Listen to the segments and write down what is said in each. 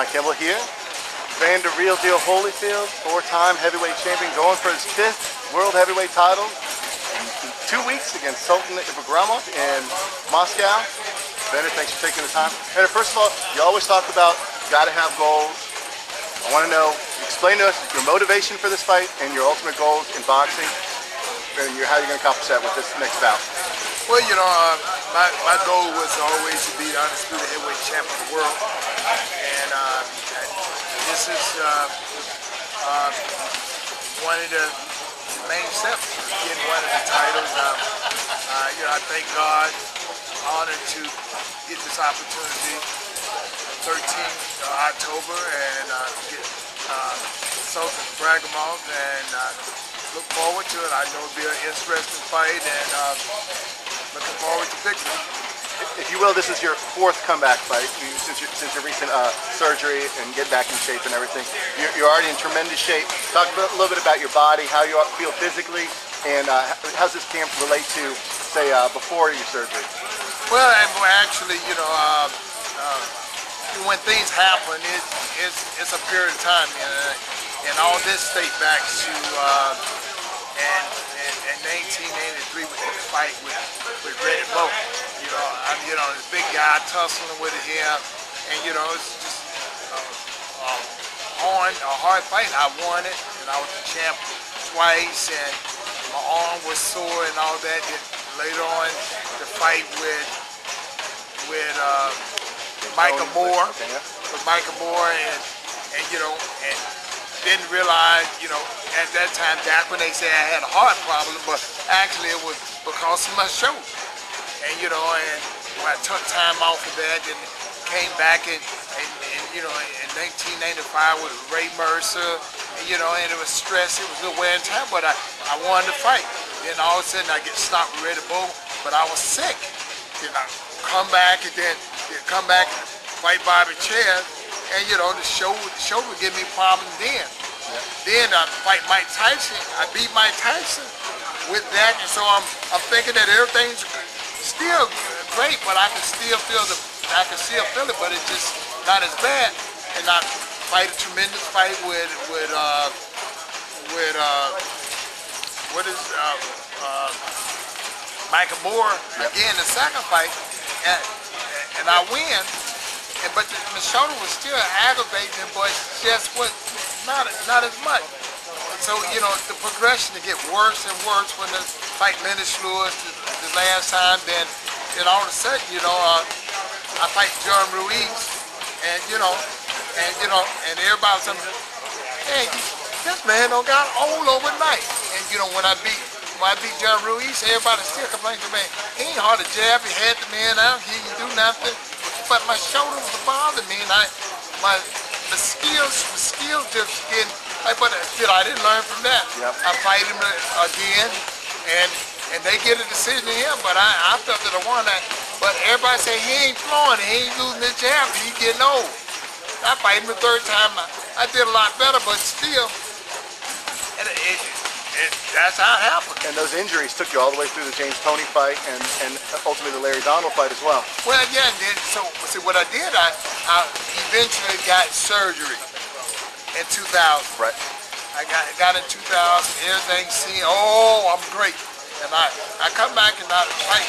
Campbell here. Evander Real Deal Holyfield, four-time heavyweight champion, going for his 5th world heavyweight title in 2 weeks against Sultan Ibigrimov in Moscow. Evander, thanks for taking the time. Evander, first of all, you always talk about gotta have goals. I want to know, explain to us your motivation for this fight and your ultimate goals in boxing, and how you're going to accomplish that with this next bout. Well, you know, my goal was always to be the undisputed heavyweight champion of the world, and this is one of the main steps, getting one of the titles. You know, I thank God, honored to get this opportunity, 13th October, and get Sultan Ibigrimov, and look forward to it. I know it'll be an interesting fight, and looking forward to victory. If you will, this is your 4th comeback fight since your recent surgery and getting back in shape and everything. You're already in tremendous shape. Talk a little bit about your body, how you feel physically, and how's this camp relate to, say, before your surgery? Well, actually, you know, when things happen, it's a period of time, and all this dates back to in 1983 with the fight with Reddy Bow. You know, I'm this big guy tussling with him, and you know, it's just a hard fight. I won it, and I was the champ twice, and my arm was sore and all that. And later on, the fight with Micah Moore, and you know, and didn't realize, you know, at that time, back when they said I had a heart problem, but actually it was because of my shoulder. And you know, and when I took time off of that, and came back and you know, in 1995 with Ray Mercer, and, you know, and it was stress, it was a wear and tear, but I wanted to fight. Then all of a sudden I get stopped with Reddy Bow, but I was sick. Then I come back and then come back and fight Bobby Chair, and you know, the shoulder gave me problems then. Yeah. Then I fight Mike Tyson. I beat Mike Tyson with that, and so I'm thinking that everything's still great, but I can still feel it, but it's just not as bad. And I fight a tremendous fight with Micah Moore again, the second fight, and I win. But the shoulder was still aggravating, but just what not as much. So you know, the progression to get worse and worse when the fight Lennox Lewis the last time, then all of a sudden, you know, I fight John Ruiz, and everybody was saying, hey, this man don't got old overnight. And you know, when I beat John Ruiz, everybody still complaining to me, he ain't hard to jab, he had the man out, he didn't do nothing. But my shoulder was bothering me, and the skills just getting. But I didn't learn from that. Yep. I fight him again, and they get a decision to him. But I felt that I won that. But everybody say he ain't flowing, he ain't losing his jab, he getting old. I fight him the 3rd time. I did a lot better, but still, that's how it happened. And those injuries took you all the way through the James Toney fight and ultimately the Larry Donald fight as well. Well, yeah, and then, so see what I did, I eventually got surgery in 2000. Right. I got in 2000, everything seemed, oh, I'm great. And I come back and I fight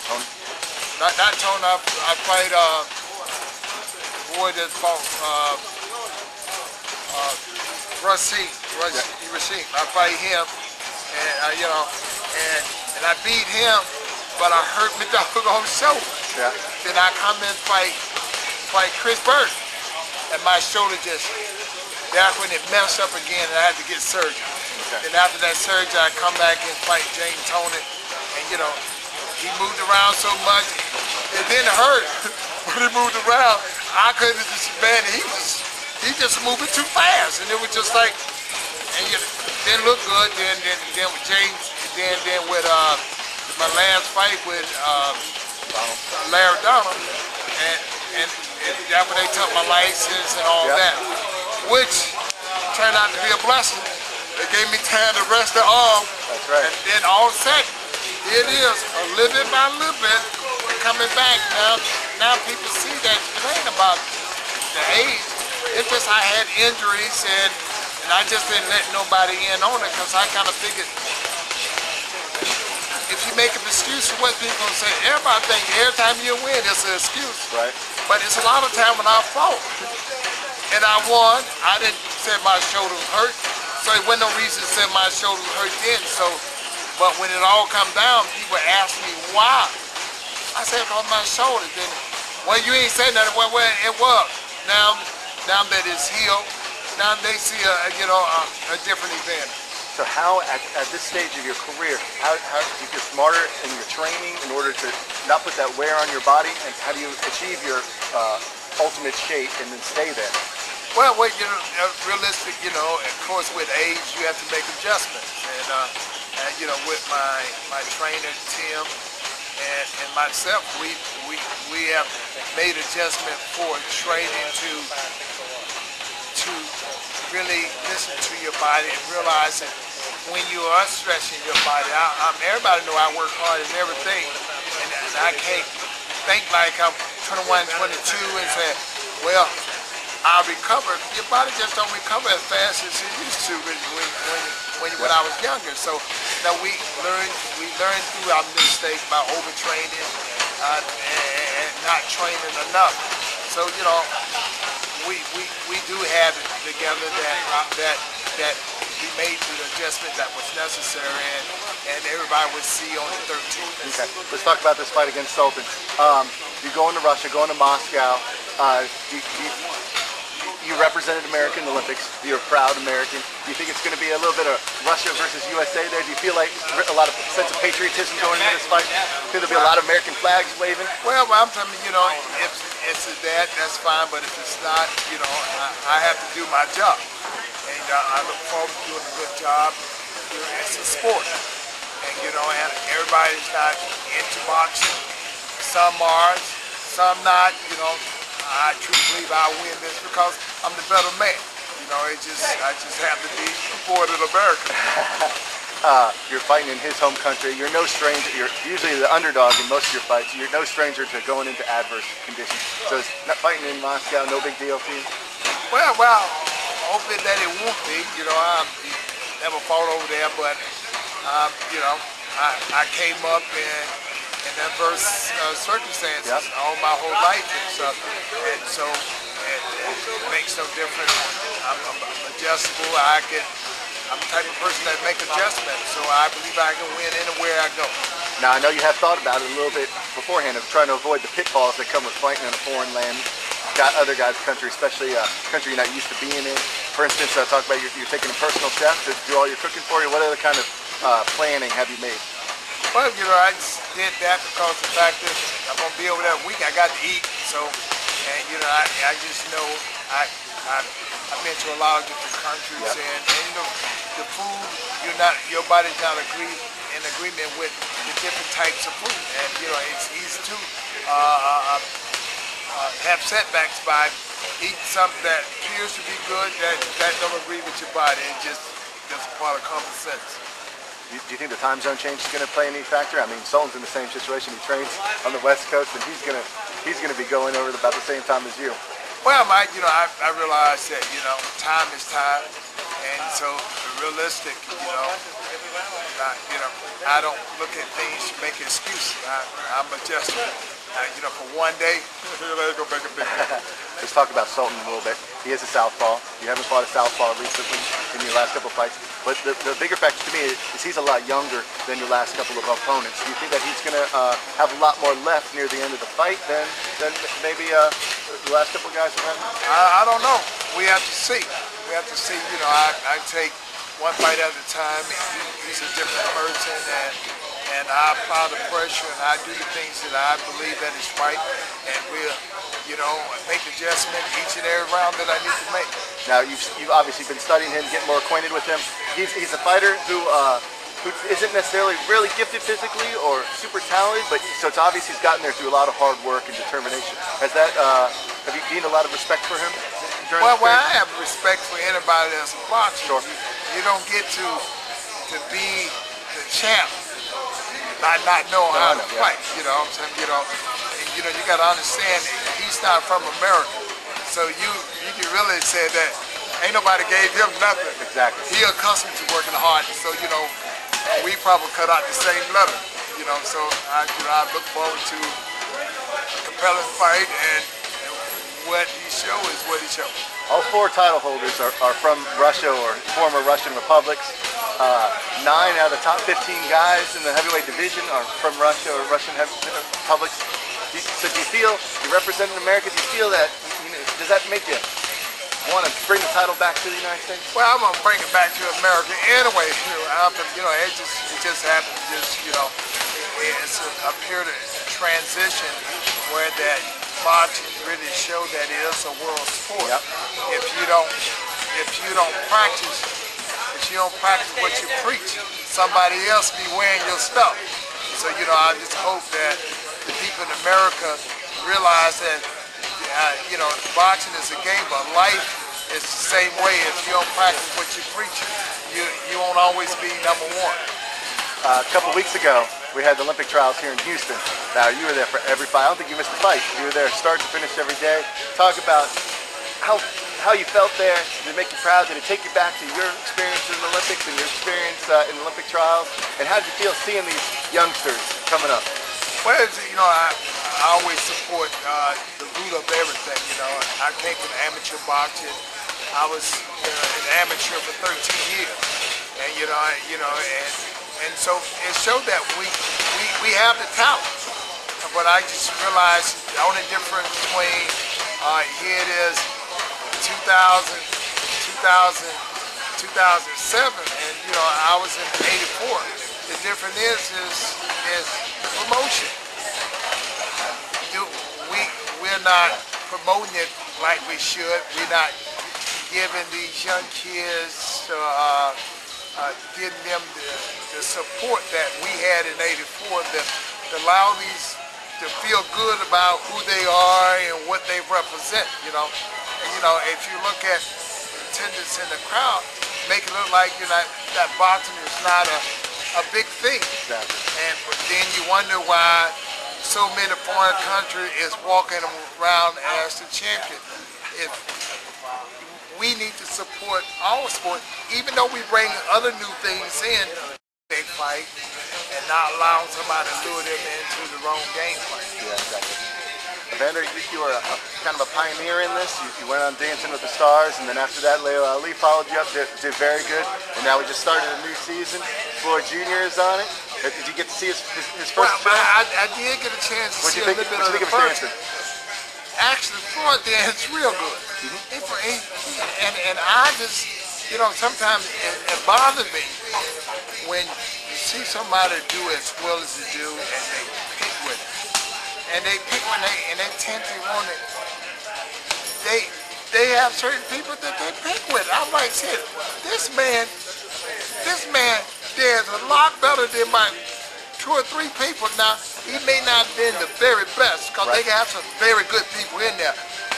Tony? Not Tony, I fight boy that fought Rashid. I fight him, and you know, and I beat him, but I hurt my doggone shoulder. Yeah. Then I come in and fight Chris Burke, and my shoulder that's when it messed up again, and I had to get surgery. Okay. Then after that surgery, I come back and fight James Toney, and you know, he moved around so much, it didn't hurt when he moved around. I couldn't just bad. He just moving too fast, and it was just like, and you didn't look good. Then with James, then with my last fight with Larry Donald, and that's when they took my license and all that, which turned out to be a blessing. They gave me time to rest the arm. That's right. And then all of a sudden, here it is, a little bit by a little bit, coming back now. now people see that it ain't about the age. It's just I had injuries and I just didn't let nobody in on it because I kind of figured if you make an excuse for what people gonna say, everybody think every time you win it's an excuse. Right. But it's a lot of time when I fought and I won, I didn't say my shoulder was hurt, so it wasn't no reason to say my shoulder was hurt then. So, but when it all come down, people ask me why. I said because my shoulder. Then, well, you ain't saying nothing. Well, it was. Now that it's healed, now they see a different event. So how, at this stage of your career, how do you get smarter in your training in order to not put that wear on your body, and how do you achieve your ultimate shape and then stay there? Well, realistic, of course with age you have to make adjustments, and with my trainer Tim and myself, we have made adjustment for training to really listen to your body and realize that when you are stretching your body, everybody know I work hard and everything, and I can't think like I'm 21, 22 and say, well, I'll recover. Your body just don't recover as fast as it used to when I was younger. So now we learn through our mistakes by overtraining and not training enough. So we do have it together that we made the adjustment that was necessary, and everybody would see on the 13th. Okay, let's talk about this fight against Sultan. You're going to Russia, going to Moscow. You represented America in the Olympics. You're a proud American. Do you think it's going to be a little bit of Russia versus USA there? Do you feel like a lot of sense of patriotism going into this fight? Could there be a lot of American flags waving? Well, I'm telling you, if it's that, that's fine. But if it's not, I have to do my job, and I look forward to doing a good job. It's a sport, and and everybody's not into boxing. Some are, some not. I truly believe I'll win this because I'm the better man. I just have to be born in America. You're fighting in his home country. You're no stranger. You're usually the underdog in most of your fights. You're no stranger to going into adverse conditions. So is not fighting in Moscow no big deal for you? Well, hoping that it won't be. I never fought over there, but I came up in adverse circumstances all my whole life and stuff, and so it makes no difference. I'm adjustable. I'm the type of person that make adjustments, so I believe I can win anywhere I go. Now I know you have thought about it a little bit beforehand of trying to avoid the pitfalls that come with fighting in a foreign land. Got other guys' country, especially a country you're not used to being in. For instance, I talked about you're taking a personal chef to do all your cooking for you. What other kind of planning have you made? Well, I just did that because the fact is I'm gonna be over there a week. I got to eat, so and I just know I've been to a lot of different countries, and the food your body's not in agreement with the different types of food, and it's easy to have setbacks by eating something that appears to be good that don't agree with your body. It's just part of common sense. Do you think the time zone change is going to play any factor? I mean, Sultan's in the same situation. He trains on the West Coast, and he's gonna be going over at about the same time as you. Well, Mike, I realize that time is time, and so realistic. I don't look at things to make excuses. I'm adjustable. For one day, let's go make a big day. Let's talk about Sultan a little bit. He is a southpaw. You haven't fought a southpaw recently in your last couple of fights. But the bigger factor to me is he's a lot younger than your last couple of opponents. Do you think that he's going to have a lot more left near the end of the fight than maybe the last couple of guys have had? I don't know. We have to see. I take one fight at a time. He's a different person, and I apply the pressure, and I do the things that I believe that is right, and we'll make adjustments each and every round that I need to make. Now you've obviously been studying him, getting more acquainted with him. He's a fighter who isn't necessarily really gifted physically or super talented, but so it's obvious he's gotten there through a lot of hard work and determination. Have you gained a lot of respect for him? Well, I have respect for anybody that's a boxer. Sure. You don't get to be the champ not knowing how to Yeah. fight. You know what I'm saying? And, you got to understand that he's not from America, so you can really say that ain't nobody gave him nothing. Exactly. He accustomed to working hard, so we probably cut out the same letter. So I look forward to a compelling fight, and what he shows is what he shows. All 4 title holders are from Russia or former Russian republics. 9 out of the top 15 guys in the heavyweight division are from Russia or Russian republics. So do you feel, you're representing America, do you feel that, does that make you want to bring the title back to the United States? Well, I'm gonna bring it back to America anyway. It just happened. It's a period of transition where that boxing really showed that it is a world sport. Yep. If you don't practice what you preach, somebody else be wearing your stuff. So I just hope that the people in America realize that boxing is a game, but life is the same way. If you don't practice what you preach, you won't always be number one. A couple weeks ago, we had the Olympic trials here in Houston. Now, you were there for every fight. I don't think you missed a fight. You were there start to finish every day. Talk about how you felt there. Did it make you proud? Did it take you back to your experience in the Olympics and your experience in the Olympic trials? And how did you feel seeing these youngsters coming up? Well, I always support the root of everything. I came from amateur boxing. I was an amateur for 13 years, and so it showed that we have the talent. But I just realized the only difference between here it is 2000, 2007, and I was in '84. The difference is promotion. We're not promoting it like we should. We're not giving these young kids, getting them the support that we had in '84 that allow these to feel good about who they are and what they represent. And if you look at attendance in the crowd, make it look like that boxing is not a big thing. Exactly. And then you wonder why so many foreign countries is walking around as the champion. We need to support our sport, even though we bring other new things in. They fight and not allowing somebody to lure them into the wrong game plan. Yeah, exactly. Evander, you were kind of a pioneer in this. You went on Dancing with the Stars, and then after that, Leo Ali followed you up, did very good. And now we just started a new season. Floyd Jr. is on it. Did you get to see his first show? I did get a chance to see a little bit of the first. Actually, Floyd danced real good. And I just, sometimes it bothers me when you see somebody do as well as they do and they pick with it. And they pick and they tend to want it. They have certain people that they pick with. I'm like, shit, this man dares a lot better than my 2 or 3 people. Now, he may not have been the very best, because they have some very good people in there,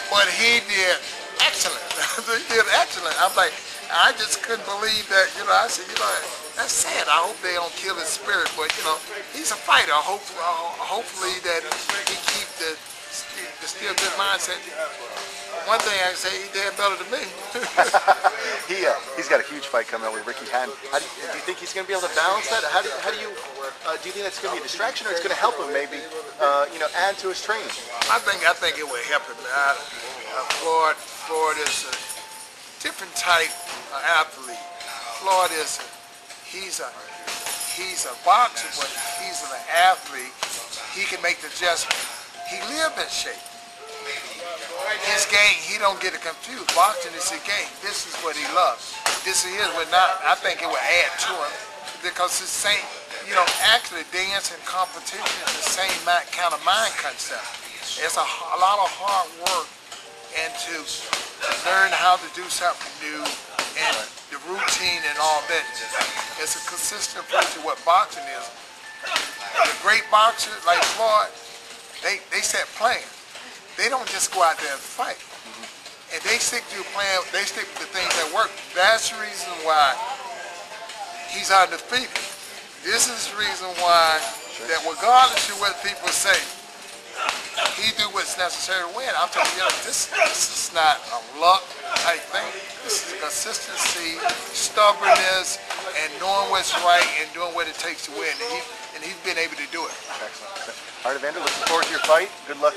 but he did excellent. He did excellent. I'm like, I just couldn't believe that, I said, that's sad. I hope they don't kill his spirit, but, he's a fighter. Hopefully that he keep the still good mindset. One thing I can say, he did better than me. He's got a huge fight coming up with Ricky Hatton. Do you think he's going to be able to balance that? How do you think that's going to be a distraction, or it's going to help him maybe, add to his training? I think it will help him. Floyd is a different type of athlete. Floyd he's a boxer, but he's an athlete. He can make the adjustment. He lived in shape. His game, he don't get it confused. Boxing is his game. This is what he loves. This is his. I think it will add to him, because it's the same. Actually, dance and competition is the same kind of mind concept. It's a lot of hard work and to learn how to do something new and the routine and all that. It's a consistent approach to what boxing is. The great boxers like Floyd, they set plans. They don't just go out there and fight. And they stick to a plan, they stick to the things that work. That's the reason why he's undefeated. This is the reason why that regardless of what people say, he do what's necessary to win. I'm telling you, this is not a luck type thing. This is consistency, stubbornness, and knowing what's right and doing what it takes to win. And he's been able to do it. Excellent. All right, Evander, looking forward to your fight. Good luck.